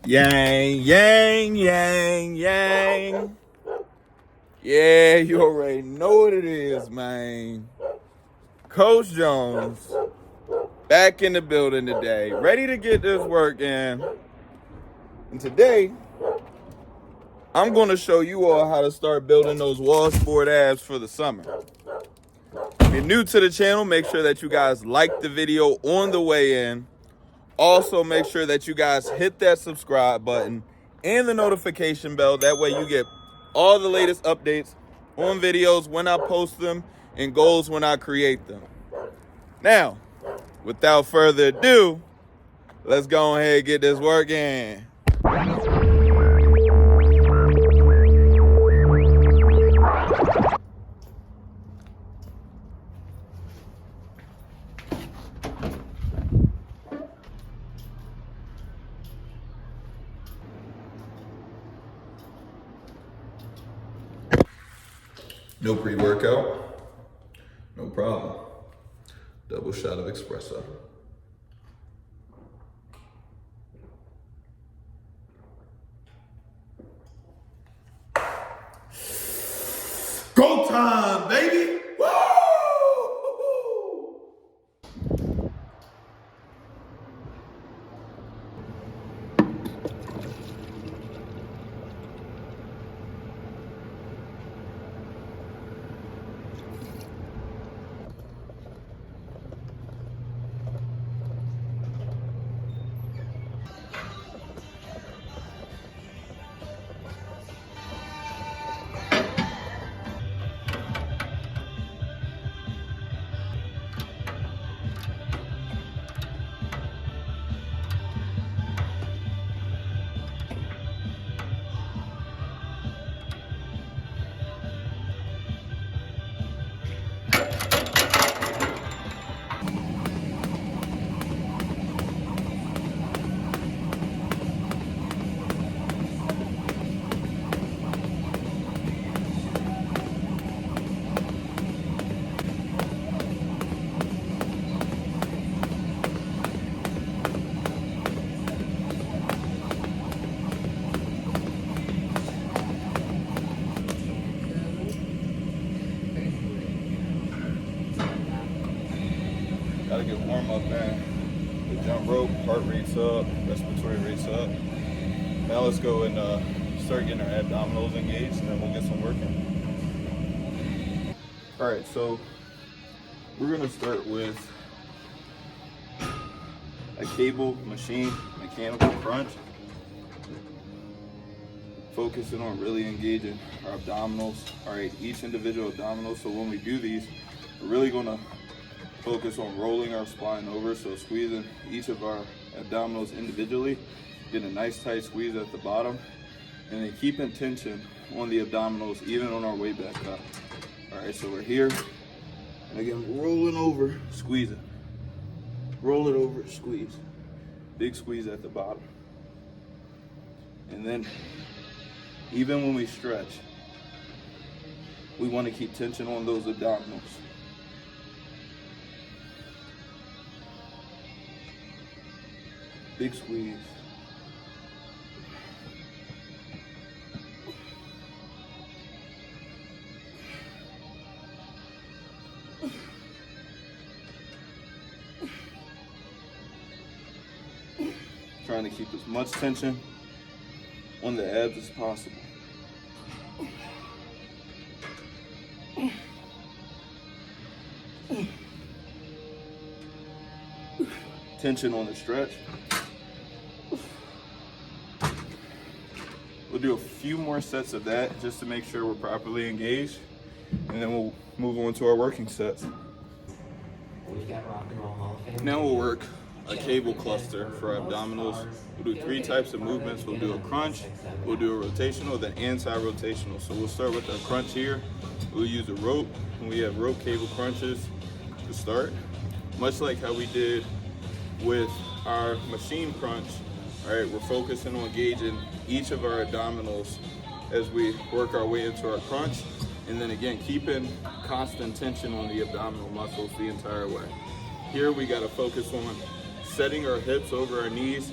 Yang, yang, yang, yang. Yeah, you already know what it is, man. Coach Jones, back in the building today, ready to get this work in. And today, I'm going to show you all how to start building those wall sport abs for the summer. If you're new to the channel, make sure that you guys like the video on the way in. Also, make sure that you guys hit that subscribe button and the notification bell. That way you get all the latest updates on videos when I post them and goals when I create them. Now, without further ado, let's go ahead and get this work in. No pre-workout, no problem. Double shot of espresso. Go time, baby! Woo! Gotta get warm up, man. The jump rope, heart rate's up, respiratory rate's up. Now let's go and start getting our abdominals engaged, and then we'll get some work in. All right, so we're gonna start with a cable machine mechanical crunch, focusing on really engaging our abdominals. All right, each individual abdominal. So when we do these, we're really gonna focus on rolling our spine over, so squeezing each of our abdominals individually, getting a nice tight squeeze at the bottom, and then keeping tension on the abdominals even on our way back up. All right, so we're here, and again, rolling over, squeezing. Roll it over, squeeze. Big squeeze at the bottom. And then, even when we stretch, we want to keep tension on those abdominals. Big squeeze. Trying to keep as much tension on the abs as possible. Tension on the stretch. We'll do a few more sets of that just to make sure we're properly engaged, and then we'll move on to our working sets. Now we'll work a cable cluster for our abdominals. We'll do 3 types of movements. We'll do a crunch, we'll do a rotational, then anti-rotational. So we'll start with our crunch here. We'll use a rope, and we have rope cable crunches to start. Much like how we did with our machine crunch, all right, we're focusing on engaging each of our abdominals as we work our way into our crunch, and then again, keeping constant tension on the abdominal muscles the entire way. Here we gotta focus on setting our hips over our knees,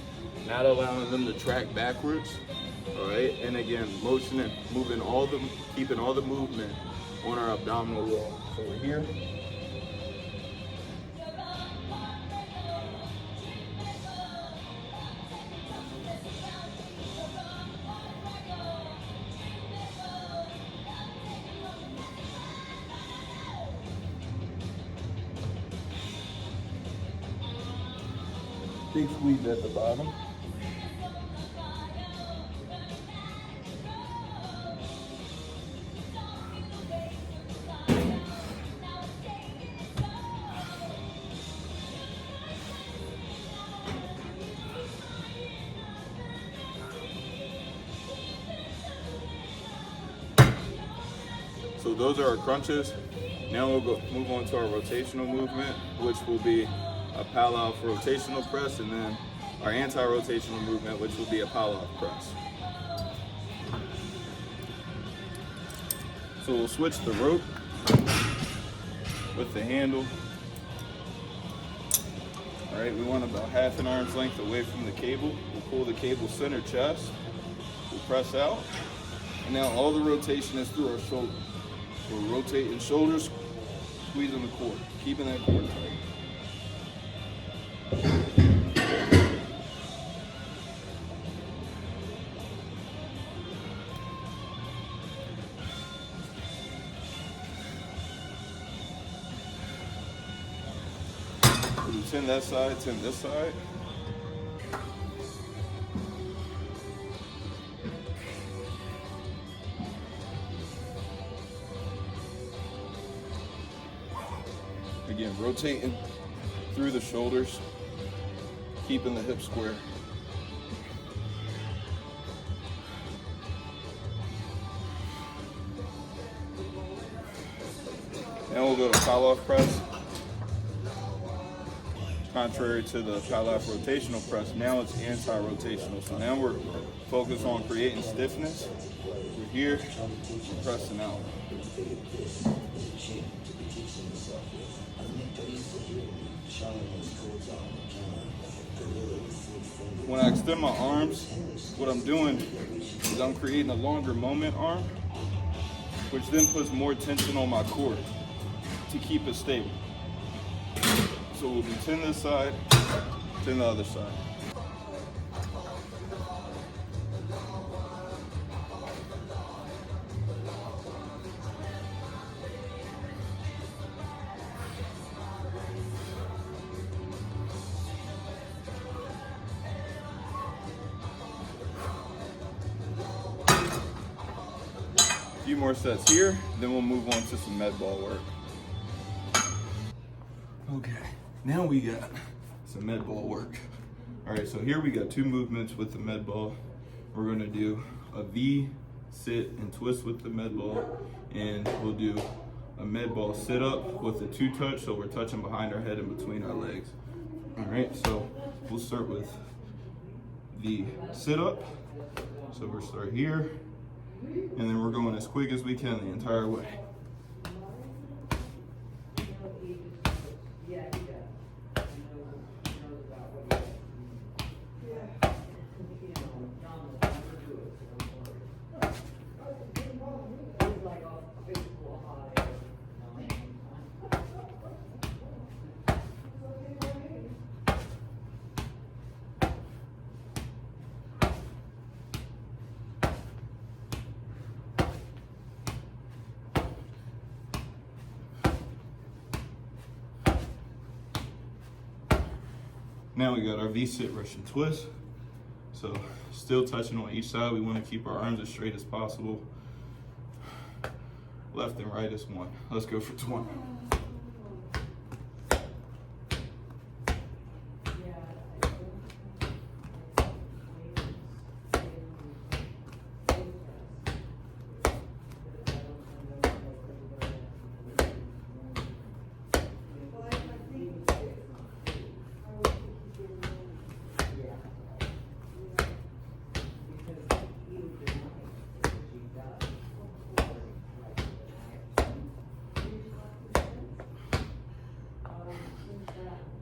not allowing them to track backwards. All right, and again, motioning, moving keeping all the movement on our abdominal wall. So we're here. Big squeeze at the bottom. So those are our crunches. Now we'll move on to our rotational movement, which will be a pal-off rotational press, and then our anti-rotational movement, which will be a pal-off press. So we'll switch the rope with the handle. All right, we want about half an arm's length away from the cable. We'll pull the cable center chest. We'll press out. And now all the rotation is through our shoulder. We're rotating shoulders, squeezing the cord, keeping that cord tight. So 10 that side, 10 this side. Again, rotating through the shoulders, keeping the hips square. Now we'll go to pal-off press. Contrary to the pal-off rotational press, now it's anti-rotational. So now we're focused on creating stiffness. We're here, we're pressing out. When I extend my arms, what I'm doing is I'm creating a longer moment arm, which then puts more tension on my core to keep it stable. So we'll do 10 this side, 10 the other side. A few more sets here, then we'll move on to some med ball work. Okay, now we got some med ball work. All right, so here we got two movements with the med ball. We're gonna do a V, sit, and twist with the med ball, and we'll do a med ball sit up with a two touch, so we're touching behind our head and between our legs. All right, so we'll start with the sit up. So we'll start here, and then we're going as quick as we can the entire way. Now we got our V-sit Russian twist. So still touching on each side. We want to keep our arms as straight as possible. Left and right is one. Let's go for 20.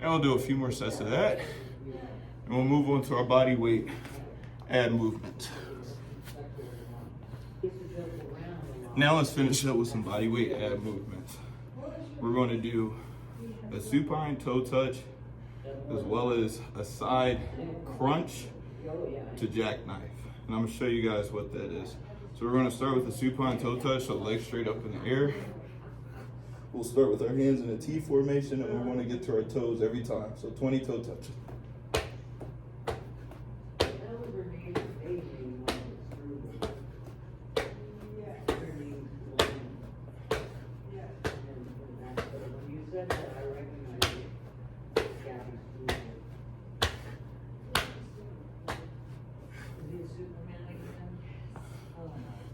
And we'll do a few more sets of that. And we'll move on to our body weight ab movement. Now let's finish up with some body weight ab movements. We're going to do a supine toe touch as well as a side crunch to jackknife. And I'm going to show you guys what that is. So we're going to start with the supine toe touch, so legs straight up in the air. We'll start with our hands in a T formation, and we're going to get to our toes every time. So 20 toe touches.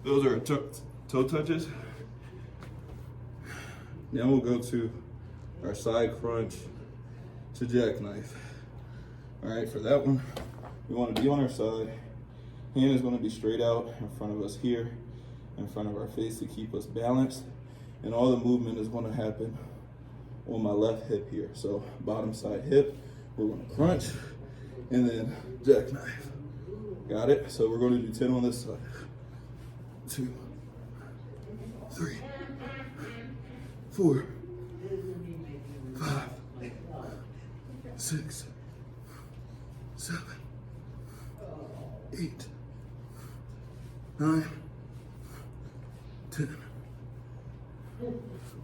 Those are our toe touches. Now we'll go to our side crunch to jackknife. All right, for that one, we want to be on our side. Hand is going to be straight out in front of us here, in front of our face to keep us balanced. And all the movement is going to happen on my left hip here. So bottom side hip, we're going to crunch and then jackknife. Got it? So we're going to do 10 on this side. 2, 3, 4, 5, 6, 7, 8, 9, 10.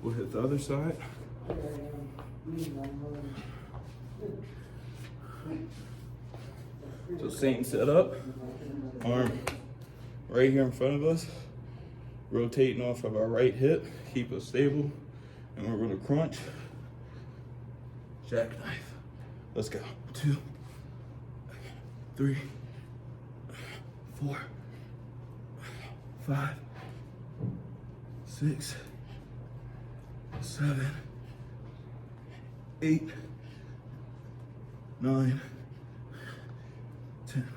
We'll hit the other side. So same setup. Arm right here in front of us, rotating off of our right hip, keep us stable, and we're going to crunch, jackknife. Let's go. 2, 3, 4, 5, 6, 7, 8, 9, 10.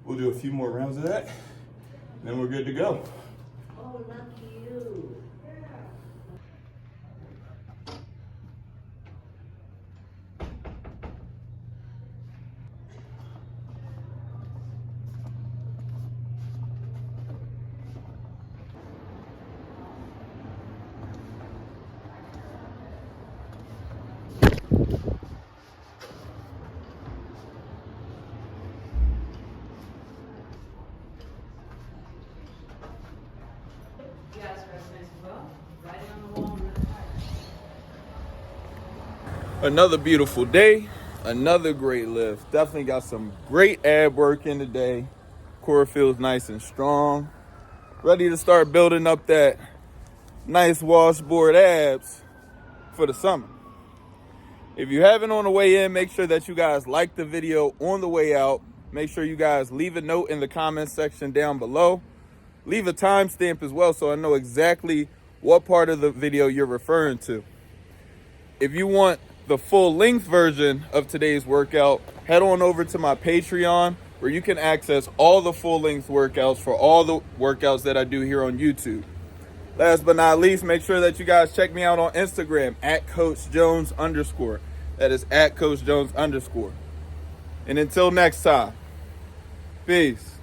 We'll do a few more rounds of that, then we're good to go. Oh, lucky you. Another beautiful day, another great lift. Definitely got some great ab work in today. Core feels nice and strong. Ready to start building up that nice washboard abs for the summer. If you haven't on the way in, make sure that you guys like the video on the way out. Make sure you guys leave a note in the comments section down below. Leave a timestamp as well so I know exactly what part of the video you're referring to. If you want the full length version of today's workout, head on over to my Patreon where you can access all the full length workouts for all the workouts that I do here on YouTube. Last but not least, make sure that you guys check me out on Instagram at @CoachJones_. That is @CoachJones_. And until next time, peace.